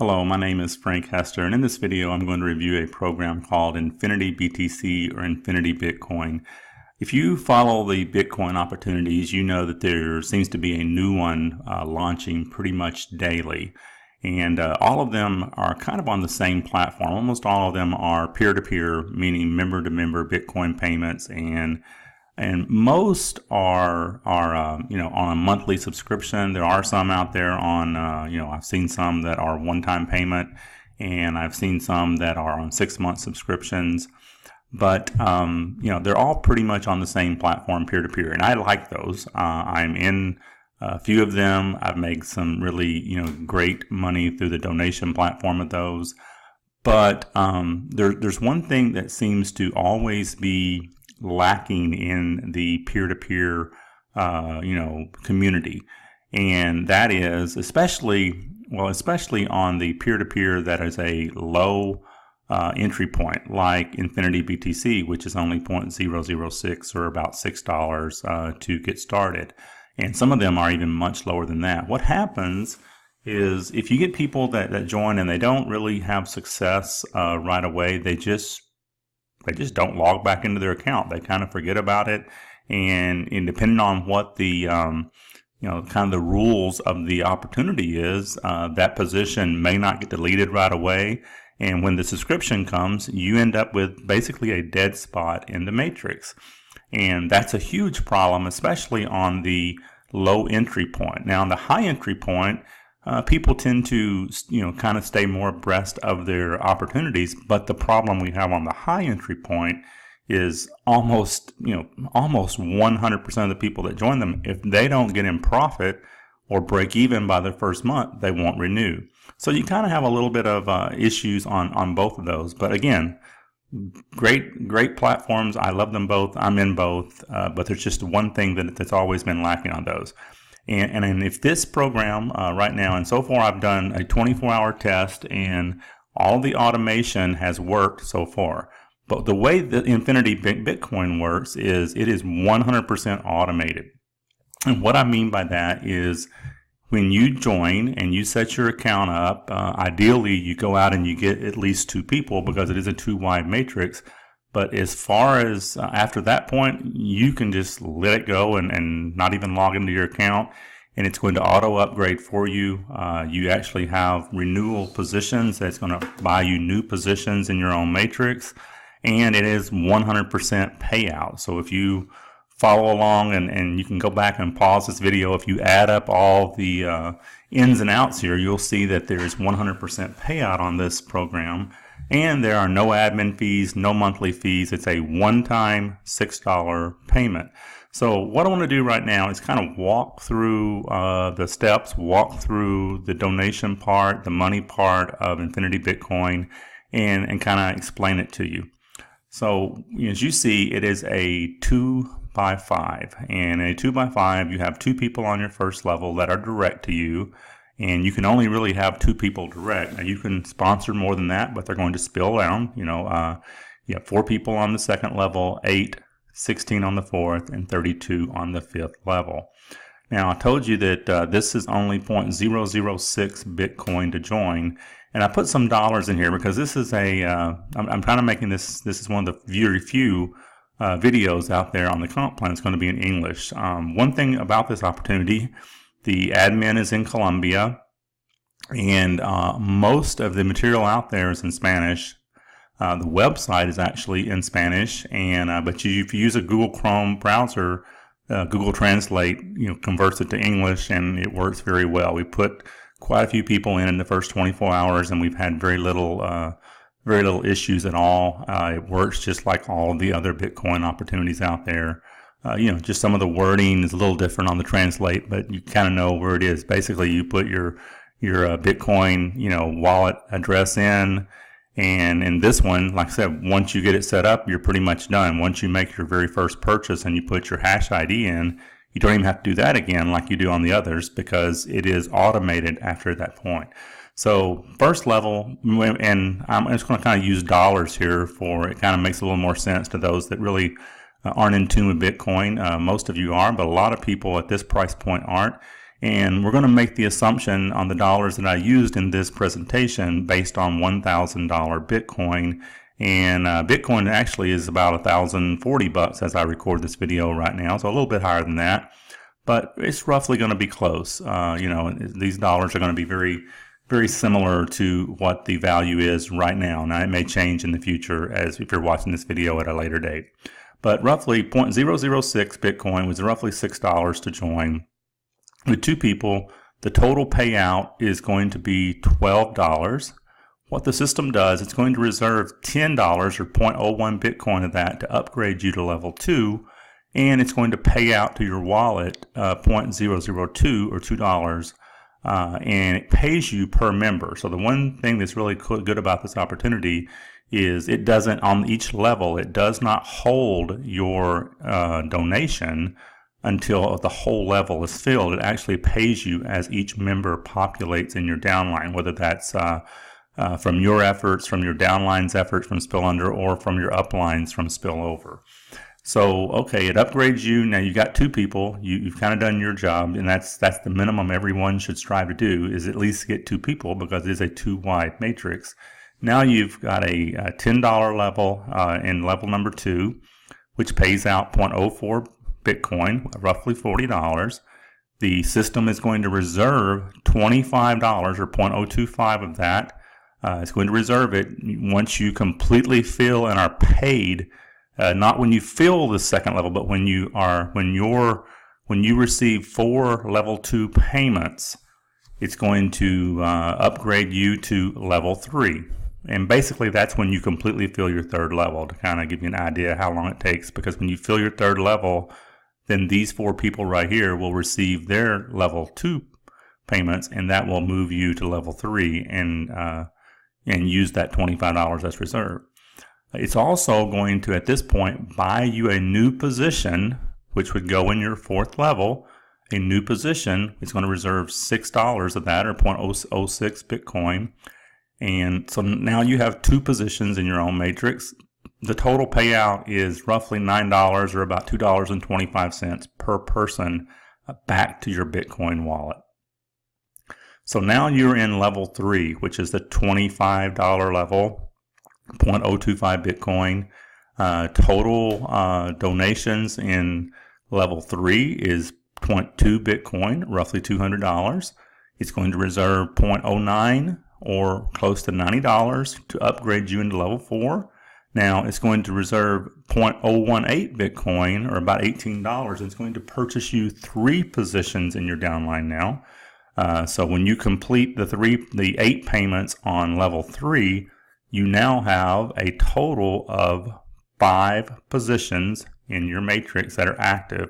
Hello, my name is Frank Hester, and in this video I'm going to review a program called Infinity BTC or Infinity Bitcoin. If you follow the Bitcoin opportunities, you know that there seems to be a new one launching pretty much daily. And all of them are kind of on the same platform. Almost all of them are peer-to-peer, meaning member-to-member Bitcoin payments, and most are on a monthly subscription. There are some out there on I've seen some that are one-time payment, and I've seen some that are on 6-month subscriptions. But they're all pretty much on the same platform, peer-to-peer, and I like those. I'm in a few of them. I've made some really great money through the donation platform of those. But there's one thing that seems to always be lacking in the peer-to-peer community, and that is especially on the peer-to-peer that is a low entry point, like Infinity BTC, which is only 0.006 or about $6 to get started, and some of them are even much lower than that. What happens is if you get people that join and they don't really have success right away, they just don't log back into their account. They kind of forget about it, and depending on what the kind of the rules of the opportunity is, that position may not get deleted right away. And when the subscription comes, you end up with basically a dead spot in the matrix, and that's a huge problem, especially on the low entry point. Now, on the high entry point, people tend to, kind of stay more abreast of their opportunities. But the problem we have on the high entry point is almost 100% of the people that join them, if they don't get in profit or break even by their first month, they won't renew. So you kind of have a little bit of issues on both of those. But again, great platforms. I love them both. I'm in both. But there's just one thing that's always been lacking on those. And if this program right now, and so far I've done a 24-hour test, and all the automation has worked so far. But the way that Infinity Bitcoin works is it is 100% automated. And what I mean by that is when you join and you set your account up, ideally you go out and you get at least 2 people because it is a 2-wide matrix. But as far as after that point, you can just let it go and not even log into your account, and it's going to auto upgrade for you. You actually have renewal positions that's going to buy you new positions in your own matrix, and it is 100% payout. So if you follow along, and you can go back and pause this video, if you add up all the ins and outs here, you'll see that there's 100% payout on this program. And there are no admin fees, no monthly fees. It's a one-time $6 payment. So what I want to do right now is kind of walk through the steps, walk through the donation part, the money part of Infinity Bitcoin, and kind of explain it to you. So as you see, it is a 2x5. And a 2x5, you have 2 people on your first level that are direct to you. And you can only really have 2 people direct. Now, you can sponsor more than that, but they're going to spill down. You have 4 people on the second level, 8, 16 on the 4th, and 32 on the 5th level. Now, I told you that this is only 0.006 Bitcoin to join. And I put some dollars in here because this is I'm kind of making this is one of the very few videos out there on the comp plan. It's going to be in English. One thing about this opportunity, the admin is in Colombia, and most of the material out there is in Spanish. The website is actually in Spanish, and but if you use a Google Chrome browser, Google Translate converts it to English, and it works very well. We put quite a few people in the first 24 hours, and we've had very little issues at all. It works just like all the other Bitcoin opportunities out there. Just some of the wording is a little different on the translate, but you kind of know where it is. Basically, you put your Bitcoin, wallet address in, and in this one, like I said, once you get it set up, you're pretty much done. Once you make your very first purchase and you put your hash ID in, you don't even have to do that again like you do on the others because it is automated after that point. So first level, and I'm just going to kind of use dollars here for it kind of makes a little more sense to those that really aren't in tune with Bitcoin. Most of you are, but a lot of people at this price point aren't. And we're going to make the assumption on the dollars that I used in this presentation based on $1,000 Bitcoin. And Bitcoin actually is about $1,040 as I record this video right now, so a little bit higher than that. But it's roughly going to be close. These dollars are going to be very, very similar to what the value is right now. Now, it may change in the future as if you're watching this video at a later date. But roughly 0.006 Bitcoin was roughly $6 to join. With two people, the total payout is going to be $12. What the system does, it's going to reserve $10 or 0.01 Bitcoin of that to upgrade you to level 2, and it's going to pay out to your wallet 0.002 or $2, and it pays you per member. So the one thing that's really good about this opportunity is it doesn't, on each level, it does not hold your donation until the whole level is filled. It actually pays you as each member populates in your downline, whether that's from your efforts, from your downline's efforts from spill under, or from your uplines from spillover. So, okay, it upgrades you. Now you got two people. You've kind of done your job, and that's the minimum everyone should strive to do, is at least get two people, because it is a two-wide matrix. Now you've got a $10 level in level number 2, which pays out 0.04 Bitcoin, roughly $40. The system is going to reserve $25 or 0.025 of that. It's going to reserve it once you completely fill and are paid. Not when you fill the second level, but when you receive 4 level 2 payments, it's going to upgrade you to level 3. And basically that's when you completely fill your third level, to kind of give you an idea how long it takes. Because when you fill your third level, then these 4 people right here will receive their level 2 payments, and that will move you to level 3 and use that $25 that's reserved. It's also going to, at this point, buy you a new position, which would go in your 4th level. A new position is going to reserve $6 of that, or 0.006 Bitcoin. And so now you have 2 positions in your own matrix. The total payout is roughly $9 or about $2.25 per person back to your Bitcoin wallet. So now you're in level 3, which is the $25 level, 0.025 Bitcoin. Total donations in level 3 is 0.2 Bitcoin, roughly $200. It's going to reserve 0.09 or close to $90 to upgrade you into level 4. Now it's going to reserve 0.018 Bitcoin, or about $18. It's going to purchase you 3 positions in your downline now. So when you complete the 8 payments on level 3, you now have a total of 5 positions in your matrix that are active.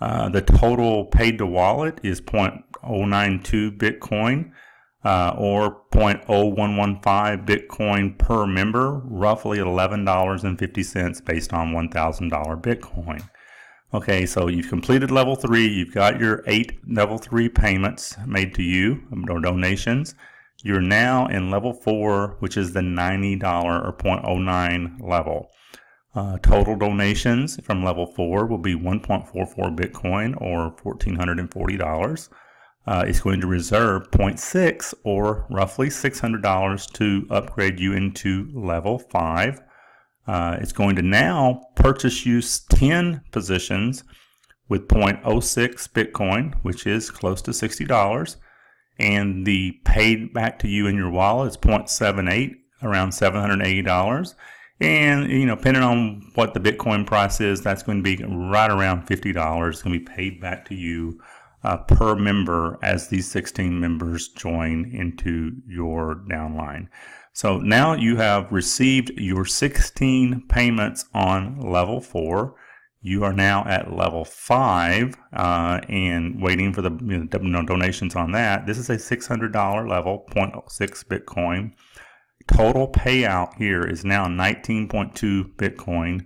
The total paid to wallet is 0.092 Bitcoin. Or 0.0115 Bitcoin per member, roughly $11.50 based on $1,000 Bitcoin. Okay, so you've completed level 3, you've got your 8 level 3 payments made to you, or donations. You're now in level 4, which is the $90 or 0.09 level. Total donations from level 4 will be 1.44 Bitcoin, or $1,440. It's going to reserve 0.6 or roughly $600 to upgrade you into level 5. It's going to now purchase you 10 positions with 0.06 Bitcoin, which is close to $60. And the paid back to you in your wallet is 0.78, around $780. And, depending on what the Bitcoin price is, that's going to be right around $50. It's going to be paid back to you per member as these 16 members join into your downline. So now you have received your 16 payments on level 4. You are now at level 5 and waiting for the donations on that. This is a $600 level, 0.06 Bitcoin. Total payout here is now 19.2 Bitcoin,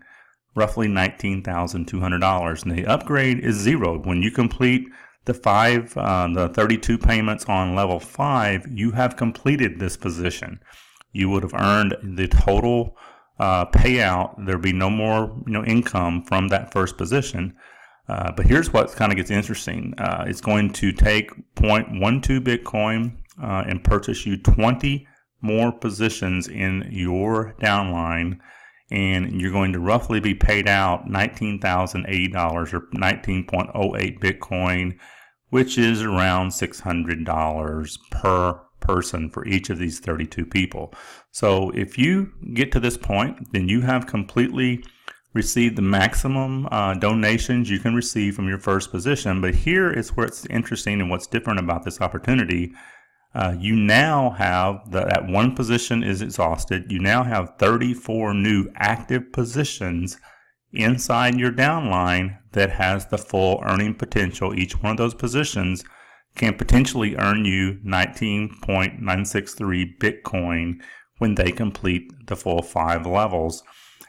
roughly $19,200. And the upgrade is 0. When you complete the 32 payments on level 5, you have completed this position. You would have earned the total payout. There'll be no more income from that first position. But here's what kind of gets interesting. It's going to take 0.12 Bitcoin and purchase you 20 more positions in your downline, and you're going to roughly be paid out $19,080 or 19.08 Bitcoin, which is around $600 per person for each of these 32 people. So if you get to this point, then you have completely received the maximum donations you can receive from your first position. But here is where it's interesting and what's different about this opportunity. You now have that one position is exhausted. You now have 34 new active positions inside your downline that has the full earning potential. Each one of those positions can potentially earn you 19.963 Bitcoin when they complete the full 5 levels.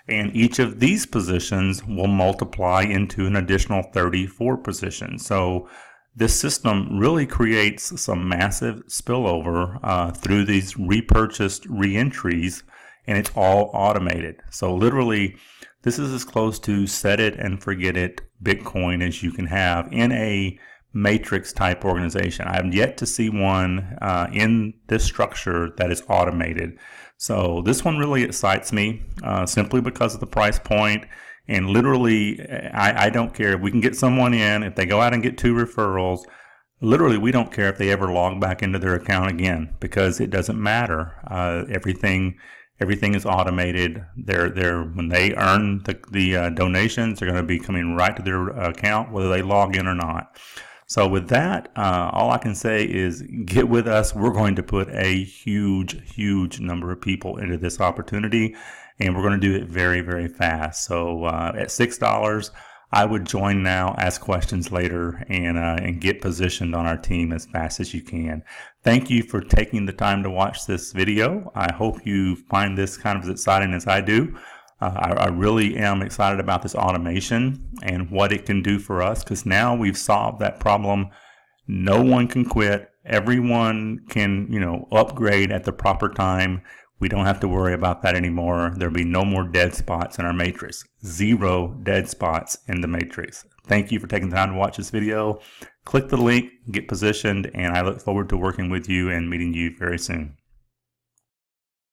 And each of these positions will multiply into an additional 34 positions. So this system really creates some massive spillover through these repurchased reentries, and it's all automated. So literally, this is as close to set it and forget it Bitcoin as you can have in a matrix type organization. I have yet to see one in this structure that is automated. So this one really excites me simply because of the price point. And literally, I don't care if we can get someone in, if they go out and get 2 referrals, literally we don't care if they ever log back into their account again, because it doesn't matter. Everything is automated. When they earn the donations, they're going to be coming right to their account, whether they log in or not. So with that, all I can say is get with us. We're going to put a huge number of people into this opportunity, and we're going to do it very, very fast. So at $6, I would join now, ask questions later, and get positioned on our team as fast as you can. Thank you for taking the time to watch this video. I hope you find this kind of as exciting as I do. I really am excited about this automation and what it can do for us, because now we've solved that problem. No one can quit. Everyone can, upgrade at the proper time. We don't have to worry about that anymore. There'll be no more dead spots in our matrix. 0 dead spots in the matrix. Thank you for taking the time to watch this video. Click the link, get positioned, and I look forward to working with you and meeting you very soon.